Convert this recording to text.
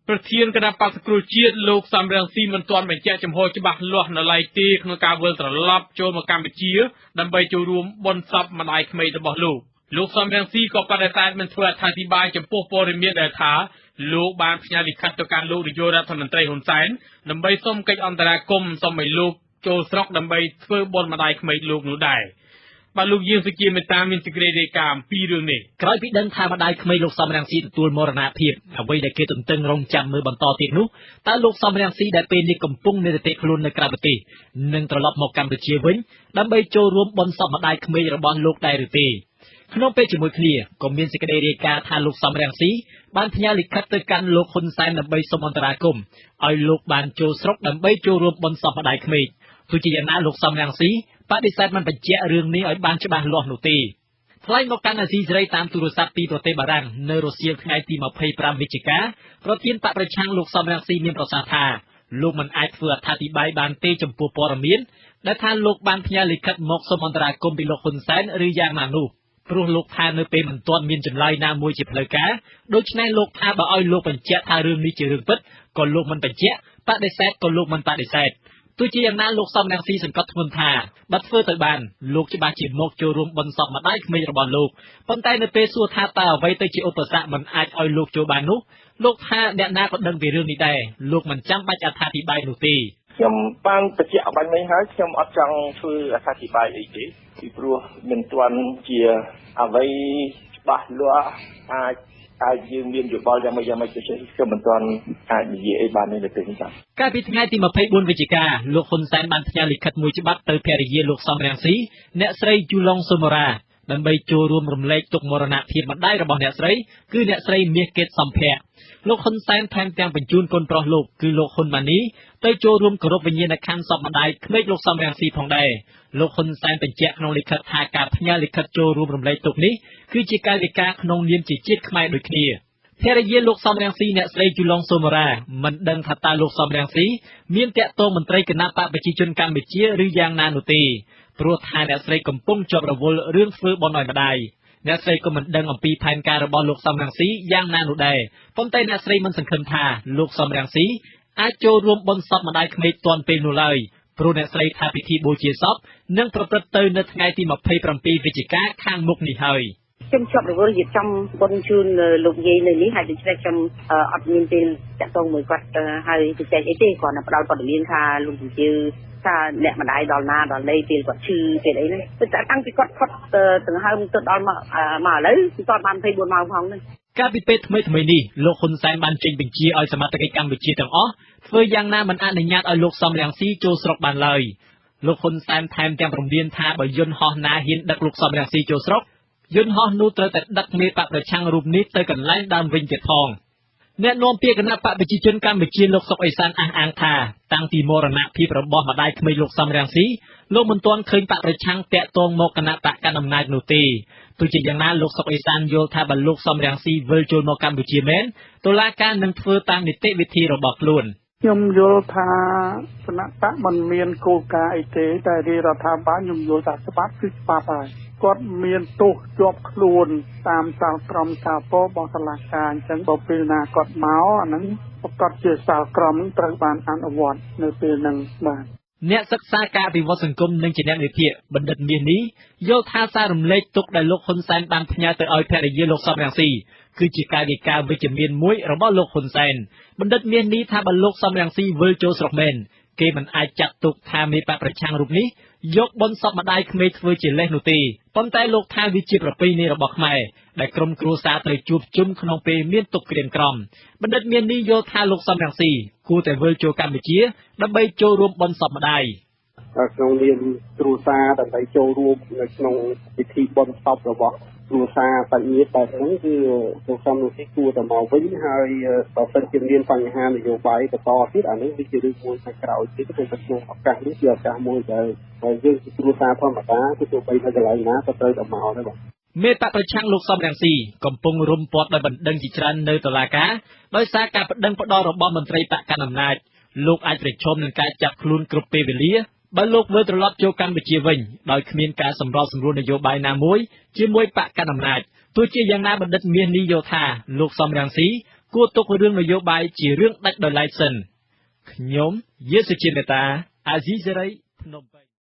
ប្រធានគណៈបក្សគ្រូជាតិលោកសំរងស៊ីមិនទាន់បញ្ជាក់ចំហច្បាស់លាស់នៅឡើយទេក្នុងការវិលត្រឡប់ចូលមកកម្ពុជាដើម្បីចូលរួមបុណ្យសពម្ដាយក្មេករបស់លោកសំរងស៊ីក៏បដិសេធមិនធ្វើអត្ថាធិប្បាយចំពោះព័ត៌មានដែលថាលោកបានផ្ញើលិខិតទៅកាន់លោកនាយករដ្ឋមន្ត្រីហ៊ុនសែនដើម្បីសុំកិច្ចអន្តរាគមន៍សុំឲ្យលោកចូលស្រុកដើម្បីធ្វើបុណ្យម្ដាយក្មេកលោកនោះដែរបាទលោកយាងសុជាមេតាមានសេចក្តីរាយការណ៍ពីរឿងនេះក្រោយពីដឹងថាម្ដាយក្មេកលោកសំរងស៊ីទទួលមរណភាពអ្វីដែលគេទន្ទឹងរង់ចាំមើលបន្តទៀតនោះតើលោកសំរងស៊ីដែលពេលនេះកំពុងមាននីតិខ្លួននៅក្រៅប្រទេសនឹងត្រឡប់មកកម្ពុជាវិញដើម្បីចូលរួមបុណ្យសពម្ដាយក្មេករបស់លោកដែរឬទេក្នុងពេលជាមួយគ្នាក៏មានសេចក្តីរាយការណ៍ថាលោកសំរងស៊ីបានផ្ញើលិខិតទៅកាន់លោកហ៊ុនសែនដើម្បីសុំអន្តរាគមន៍ឲ្យលោកបានចូលស្រុកដើម្បីចូលរួមបុណ្យសពម្ដាយក្មេកទោះជាយ៉ាងណាលោកសំរងស៊ីបដិសេធមិនបញ្ជាក់រឿងនេះឲ្យបានច្បាស់លាស់នោះទេថ្លែងមកកាន់អាស៊ីសេរីតាមទូរស័ព្ទពីប្រទេសបារាំងនៅរសៀលថ្ងៃទី25វិច្ឆិកាប្រធានបកប្រឆាំងលោកសំរងស៊ីមានប្រសាសន៍ថាលោកមិនអាចធ្វើអត្ថាធិប្បាយបានទេចំពោះព័ត៌មានដែលថាលោកបានផ្ញើលិខិតមកសុំអន្តរាគមន៍ពីលោកហ៊ុនសែនឬយ៉ាងណានោះព្រោះលោកថានៅពេលមិនទាន់មានចម្លើយណាមួយជាផ្លូវការដូច្នេះលោកថាបើឲ្យលោកបញ្ជាក់ថារឿងនេះជារឿងពិតក៏លោកមិនបញ្ជាក់បដិសេធក៏លោកមិនបដិសេធទោះជាយ៉ាងណាលោកសំរងស៊ីសង្កត់ធ្ងន់ថាបើធ្វើទៅបានលោកច្បាស់ជាមកចូលរួមបុណ្យសពម្ដាយក្មេករបស់លោកប៉ុន្តែនៅពេលសួរថាតើអ្វីទៅជាឧបសគ្គមិនអាចឲ្យលោកចូលបាននោះលោកថាអ្នកណាក៏ដឹងពីរឿងនេះដែរលោកមិនចាំបាច់អត្ថាធិប្បាយនោះទេខ្ញុំបានបញ្ជាក់បាញ់មិញហើយខ្ញុំអត់ចង់ធ្វើអត្ថាធិប្បាយអីទេពីព្រោះមិនទាន់ជាអ្វីច្បាស់លាស់អាចយើងមានយោបល់យ៉ាងម៉េចទៅចេះខ្ញុំមិនទាន់អាចនិយាយអីបាននៅពេលនេះបាទកាលពីថ្ងៃទី24វិច្ឆិកាលោកហ៊ុនសែនបានផ្ញើលិខិតមួយច្បាប់ទៅភរិយាលោកសំរងស៊ីអ្នកស្រីយូឡុងសូម៉ូរ៉ាដើម្បីចូលរួមរំលែកទុក្ខមរណភាពម្ដាយរបស់អ្នកស្រីគឺអ្នកស្រីមាសកេតសំភៈលោកហ៊ុនសែនថែមទាំងបញ្ជូនកូនប្រុសលោកគឺលោកហ៊ុនម៉ាណីទៅចូលរួមគោរពវិញ្ញាណក្ខន្ធសពម្ដាយក្មេកលោកសំរងស៊ីផងដែរលោកហ៊ុនសែនបញ្ជាក់ក្នុងលិខិតថាការផ្ញើលិខិតចូលរួមរំលែកទុក្ខនេះគឺជាកាយវិការក្នុងនាមជាជាតិខ្មែរដូចគ្នាភរិយាលោកសំរងស៊ីអ្នកស្រីយូឡុងសូម៉ូរ៉ាមិនដឹងថាតើលោកសំរងស៊ីមានតាក់ទងមន្ត្រីគណៈបកប្រជាជនកម្ពុជាឬយ៉ាងណានោះទេព្រោះថាអ្នកស្រីកំពុងជាប់រវល់រឿងធ្វើបុណ្យឲ្យម្ដាយអ្នកស្រីក៏មិនដឹងអំពីផែនការរបស់លោកសំរងស៊ីយ៉ាងណានោះដែរប៉ុន្តែអ្នកស្រីមិនសង្ឃឹមថាលោកសំរងស៊ីអាចចូលរួមបុណ្យសពម្ដាយក្មេកទាន់ពេលនោះឡើយព្រោះអ្នកស្រីថាពិធីបូជាសពនឹងប្រព្រឹត្តទៅនៅថ្ងៃទី27វិច្ឆិកាខាងមុខនេះហើយខ្ញុំជាប់រវល់រៀបចំបុណ្យជូនលោកយាយនៅនេះហើយដូច្នេះខ្ញុំអត់មានពេលតាក់ទងមួយគាត់ហើយជជែកអីទេគ្រាន់តែផ្ដល់ព័ត៌មានថាលោកជំទាវថាអ្នកម្ដាយដល់ណាដល់ណីពេលគាត់ឈឺពេលអីហ្នឹងតែតាំងពីគាត់ផុតដង្ហើមទៅដល់មកឥឡូវគាត់បាន24ម៉ោងផងហ្នឹងកាលពីពេលថ្មីនេះលោកហ៊ុនសែនបានចេញបញ្ជាឲ្យសមាជិកកម្ពុជាទាំងអស់ធ្វើយ៉ាងណាមិនអនុញ្ញាតឲ្យលោកសំរងស៊ីចូលស្រុកបានឡើយលោកហ៊ុនសែនថែមទាំងព្រមានថាបើយន្តហោះណាហ៊ានដឹកលោកសំរងស៊ីចូលស្រុកយន្តហោះនោះត្រូវតែដឹកមេបកប្រឆាំងរូបនេះទៅកន្លែងដើមវិញទៀតផងអ្នកនាំពាក្យគណៈបកប្រជាជនកម្ពុជាលោកសុកអេសានអះអាងថាតាំងពីមរណភាពរបស់ម្ដាយក្មេកលោកសំរងស៊ីលោកមិនទាន់ឃើញបកប្រឆាំងតាក់ទងមកគណៈបកកណ្ដាលអំណាចនោះទេទោះជាយ៉ាងណាលោកសុកអេសានយល់ថាបើលោកសំរងស៊ីវិលចូលមកកម្ពុជាមែនតុលាការនឹងធ្វើតាមនីតិវិធីរបស់ខ្លួនខ្ញុំយល់ថាគណៈបកមិនមានគោលការណ៍អីទេតែរាជរដ្ឋាភិបាលខ្ញុំយល់ថាច្បាប់គឺច្បាប់ហើយគាត់មានទោសជាប់ខ្លួនតាមសាលក្រមសាលពរបស់តុលាការអញ្ចឹងបើពេលណាគាត់មកអាហ្នឹងប្រកាសជាសាលក្រមត្រូវបានអនុវត្តនៅពេលហ្នឹងបាទអ្នកសិក្សាការអភិវឌ្ឍសង្គមនិងជាអ្នកវិភាគបណ្ឌិតមាសនេះយល់ថាសាររំលែកទុកដែលលោកហ៊ុនសែនបានផ្ញើទៅឲ្យភរិយាលោកសំរងស៊ីគឺជាកាយវិការវិជ្ជមានមួយរបស់លោកហ៊ុនសែនបណ្ឌិតមាសនេះថាបើលោកសំរងស៊ីវិលចូលស្រុកមែនគេមិនអាចចាត់ទុកថាមេបកប្រឆាំងរូបនេះយកបុណ្យសពម្ដាយក្មេកធ្វើជាលេសនោះទេប៉ុន្តែលោកថាវាជាប្រពៃណីរបស់ខ្មែរដែលក្រុមគ្រួសារត្រូវជួបជុំក្នុងពេលមានទុក្ខក្រៀមក្រំបណ្ឌិតមាននេះយល់ថាលោកសំរងស៊ីគួរតែវិលចូលកម្ពុជាដើម្បីចូលរួមបុណ្យសពម្ដាយក្នុងនាមគ្រួសារដើម្បីចូលរួមនៅក្នុងពិធីបុណ្យសពរបស់គ្រួសារបញ្ញាបែបហ្នឹងគឺលោកសំរងស៊ីគួរតែមកវិញហើយបើសិនជាមានបញ្ហានយោបាយបន្តទៀតអានេះវាជារឿងមួយខាងក្រោយទៀតគឺក្នុងឱកាសនេះជាឱកាសមួយដែលយើងជាគ្រួសារធម្មតាគឺទោះបីនៅកន្លែងណាក៏ត្រូវតែមកដែរបាទមេបកប្រឆាំងលោកសំរងស៊ីកំពុងរុំព័ទ្ធដោយបណ្ដឹងជាច្រើននៅតុលាការដោយសារការប្តឹងផ្តល់របស់មន្ត្រីបកកណ្ដាលអំណាចលោកអាចប្រឈមនឹងការចាប់ខ្លួនគ្រប់ពេលវេលាបើលោកវិលត្រឡប់ចូលកម្ពុជាវិញដោយគ្មានការសម្របសម្រួលនយោបាយណាមួយជាមួយបកកណ្ដាលអំណាចទោះជាយ៉ាងណាបណ្ឌិតមាសនេះយល់ថាលោកសំរងស៊ី គួរទុករឿងនយោបាយជារឿងដាច់ដោយឡែកសិនខ្ញុំយេសុជាមេតាអាស៊ីសេរីភ្នំពេញ